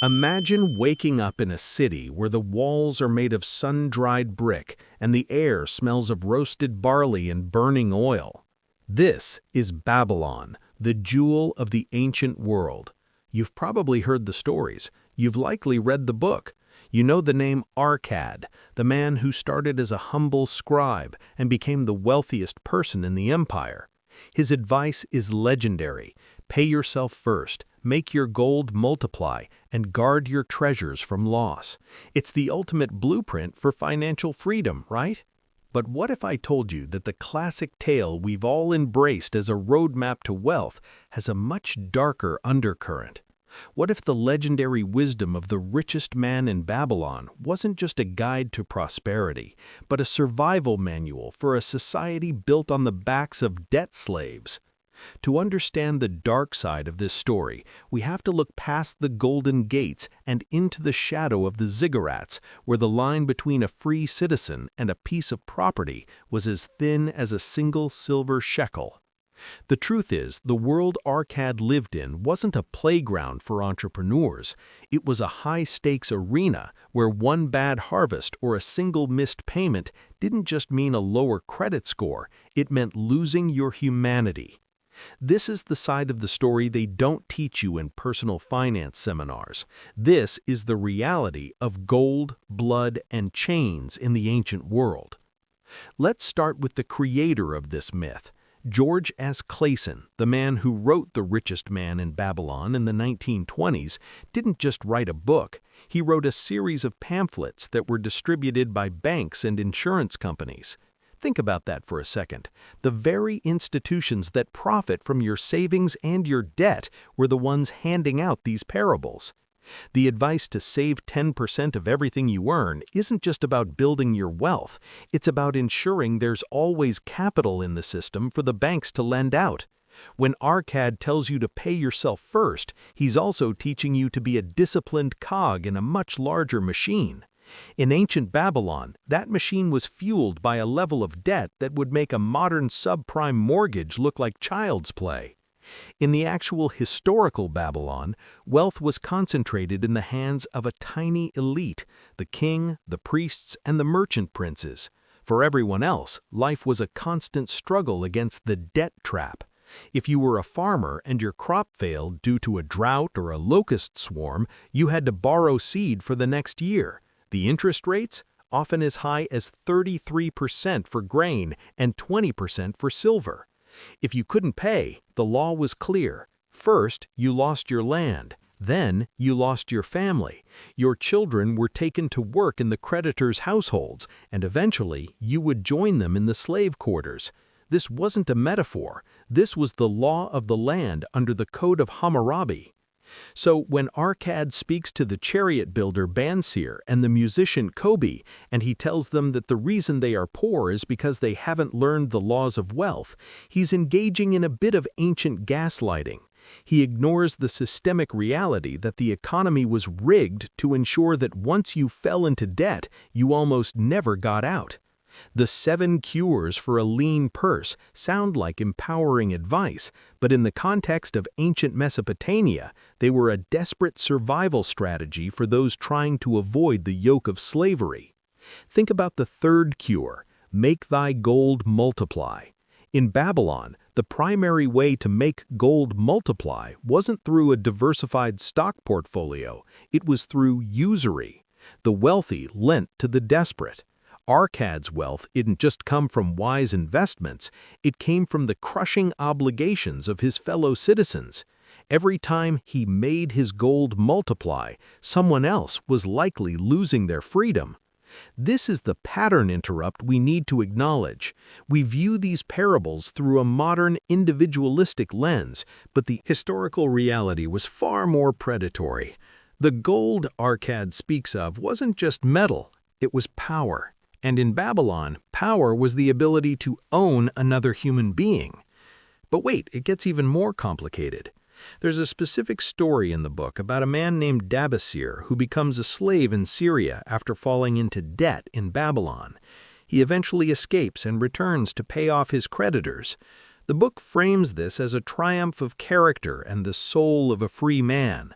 Imagine waking up in a city where the walls are made of sun-dried brick and the air smells of roasted barley and burning oil. This is Babylon, the jewel of the ancient world. You've probably heard the stories. You've likely read the book. You know the name Arkad, the man who started as a humble scribe and became the wealthiest person in the empire. His advice is legendary. Pay yourself first, make your gold multiply, and guard your treasures from loss. It's the ultimate blueprint for financial freedom, right? But what if I told you that the classic tale we've all embraced as a roadmap to wealth has a much darker undercurrent? What if the legendary wisdom of the richest man in Babylon wasn't just a guide to prosperity, but a survival manual for a society built on the backs of debt slaves? To understand the dark side of this story, we have to look past the golden gates and into the shadow of the ziggurats, where the line between a free citizen and a piece of property was as thin as a single silver shekel. The truth is, the world Arkad lived in wasn't a playground for entrepreneurs. It was a high-stakes arena where one bad harvest or a single missed payment didn't just mean a lower credit score, it meant losing your humanity. This is the side of the story they don't teach you in personal finance seminars. This is the reality of gold, blood, and chains in the ancient world. Let's start with the creator of this myth. George S. Clason, the man who wrote The Richest Man in Babylon in the 1920s, didn't just write a book. He wrote a series of pamphlets that were distributed by banks and insurance companies. Think about that for a second. The very institutions that profit from your savings and your debt were the ones handing out these parables. The advice to save 10% of everything you earn isn't just about building your wealth, it's about ensuring there's always capital in the system for the banks to lend out. When Arkad tells you to pay yourself first, he's also teaching you to be a disciplined cog in a much larger machine. In ancient Babylon, that machine was fueled by a level of debt that would make a modern subprime mortgage look like child's play. In the actual historical Babylon, wealth was concentrated in the hands of a tiny elite, the king, the priests, and the merchant princes. For everyone else, life was a constant struggle against the debt trap. If you were a farmer and your crop failed due to a drought or a locust swarm, you had to borrow seed for the next year. The interest rates? Often as high as 33% for grain and 20% for silver. If you couldn't pay, the law was clear. First, you lost your land. Then, you lost your family. Your children were taken to work in the creditors' households, and eventually, you would join them in the slave quarters. This wasn't a metaphor. This was the law of the land under the Code of Hammurabi. So when Arkad speaks to the chariot builder Bansir and the musician Kobe, and he tells them that the reason they are poor is because they haven't learned the laws of wealth, he's engaging in a bit of ancient gaslighting. He ignores the systemic reality that the economy was rigged to ensure that once you fell into debt, you almost never got out. The 7 cures for a lean purse sound like empowering advice, but in the context of ancient Mesopotamia, they were a desperate survival strategy for those trying to avoid the yoke of slavery. Think about the 3rd cure, make thy gold multiply. In Babylon, the primary way to make gold multiply wasn't through a diversified stock portfolio, it was through usury. The wealthy lent to the desperate. Arkad's wealth didn't just come from wise investments, it came from the crushing obligations of his fellow citizens. Every time he made his gold multiply, someone else was likely losing their freedom. This is the pattern interrupt we need to acknowledge. We view these parables through a modern individualistic lens, but the historical reality was far more predatory. The gold Arkad speaks of wasn't just metal, it was power. And in Babylon, power was the ability to own another human being. But wait, it gets even more complicated. There's a specific story in the book about a man named Dabasir who becomes a slave in Syria after falling into debt in Babylon. He eventually escapes and returns to pay off his creditors. The book frames this as a triumph of character and the soul of a free man.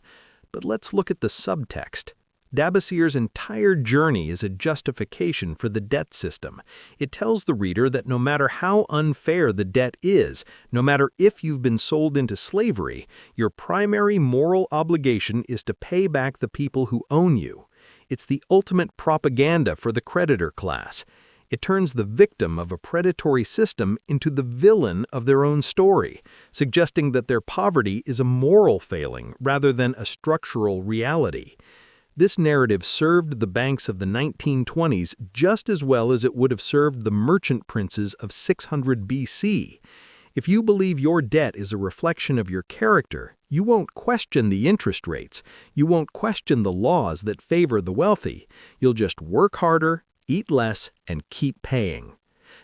But let's look at the subtext. Dabassir's entire journey is a justification for the debt system. It tells the reader that no matter how unfair the debt is, no matter if you've been sold into slavery, your primary moral obligation is to pay back the people who own you. It's the ultimate propaganda for the creditor class. It turns the victim of a predatory system into the villain of their own story, suggesting that their poverty is a moral failing rather than a structural reality. This narrative served the banks of the 1920s just as well as it would have served the merchant princes of 600 BC. If you believe your debt is a reflection of your character, you won't question the interest rates. You won't question the laws that favor the wealthy. You'll just work harder, eat less, and keep paying.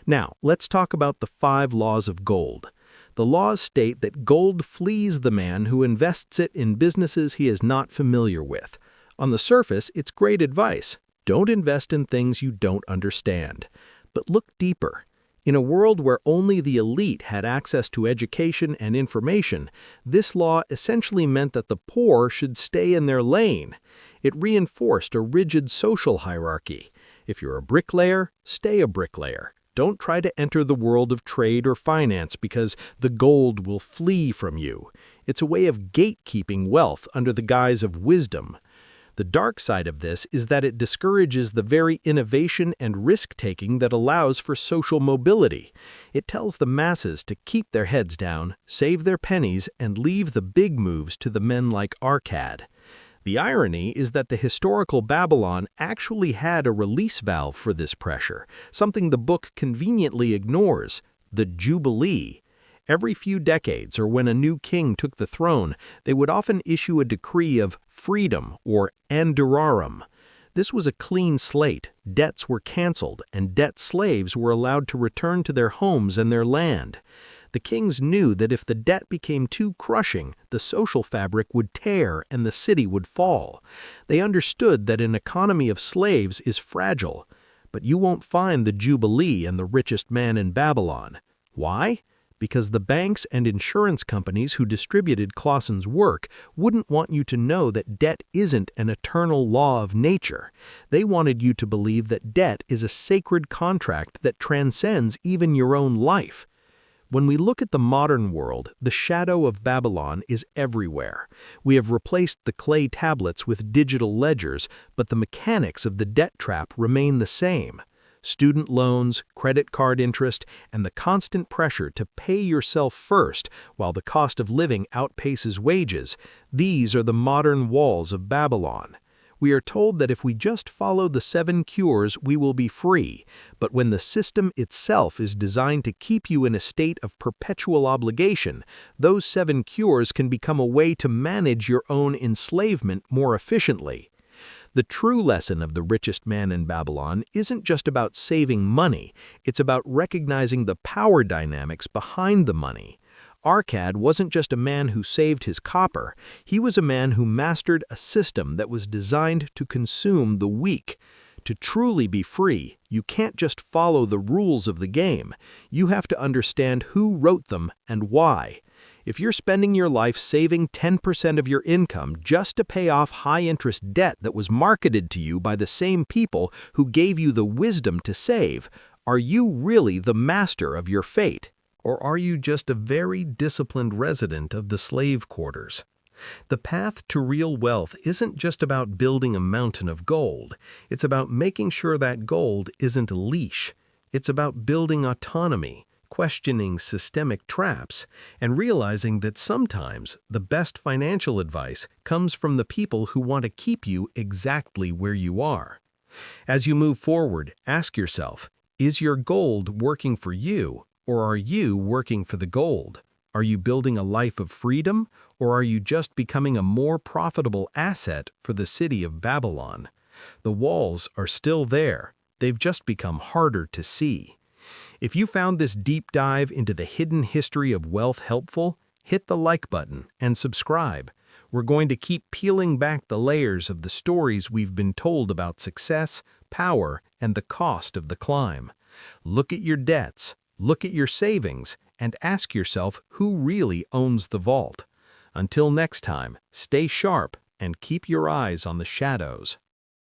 Now, let's talk about the 5 laws of gold. The laws state that gold flees the man who invests it in businesses he is not familiar with. On the surface, it's great advice. Don't invest in things you don't understand. But look deeper. In a world where only the elite had access to education and information, this law essentially meant that the poor should stay in their lane. It reinforced a rigid social hierarchy. If you're a bricklayer, stay a bricklayer. Don't try to enter the world of trade or finance because the gold will flee from you. It's a way of gatekeeping wealth under the guise of wisdom. The dark side of this is that it discourages the very innovation and risk-taking that allows for social mobility. It tells the masses to keep their heads down, save their pennies, and leave the big moves to the men like Arkad. The irony is that the historical Babylon actually had a release valve for this pressure, something the book conveniently ignores: the Jubilee. Every few decades, or when a new king took the throne, they would often issue a decree of freedom, or andurarum. This was a clean slate, debts were canceled, and debt slaves were allowed to return to their homes and their land. The kings knew that if the debt became too crushing, the social fabric would tear and the city would fall. They understood that an economy of slaves is fragile. But you won't find the Jubilee in The Richest Man in Babylon. Why? Because the banks and insurance companies who distributed Clason's work wouldn't want you to know that debt isn't an eternal law of nature. They wanted you to believe that debt is a sacred contract that transcends even your own life. When we look at the modern world, the shadow of Babylon is everywhere. We have replaced the clay tablets with digital ledgers, but the mechanics of the debt trap remain the same. Student loans, credit card interest, and the constant pressure to pay yourself first while the cost of living outpaces wages, these are the modern walls of Babylon. We are told that if we just follow the 7 cures, we will be free, but when the system itself is designed to keep you in a state of perpetual obligation, those 7 cures can become a way to manage your own enslavement more efficiently. The true lesson of The Richest Man in Babylon isn't just about saving money, it's about recognizing the power dynamics behind the money. Arkad wasn't just a man who saved his copper, he was a man who mastered a system that was designed to consume the weak. To truly be free, you can't just follow the rules of the game, you have to understand who wrote them and why. If you're spending your life saving 10% of your income just to pay off high-interest debt that was marketed to you by the same people who gave you the wisdom to save, are you really the master of your fate? Or are you just a very disciplined resident of the slave quarters? The path to real wealth isn't just about building a mountain of gold. It's about making sure that gold isn't a leash. It's about building autonomy, questioning systemic traps, and realizing that sometimes the best financial advice comes from the people who want to keep you exactly where you are. As you move forward, ask yourself, is your gold working for you, or are you working for the gold? Are you building a life of freedom, or are you just becoming a more profitable asset for the city of Babylon? The walls are still there. They've just become harder to see. If you found this deep dive into the hidden history of wealth helpful, hit the like button and subscribe. We're going to keep peeling back the layers of the stories we've been told about success, power, and the cost of the climb. Look at your debts, look at your savings, and ask yourself who really owns the vault. Until next time, stay sharp and keep your eyes on the shadows.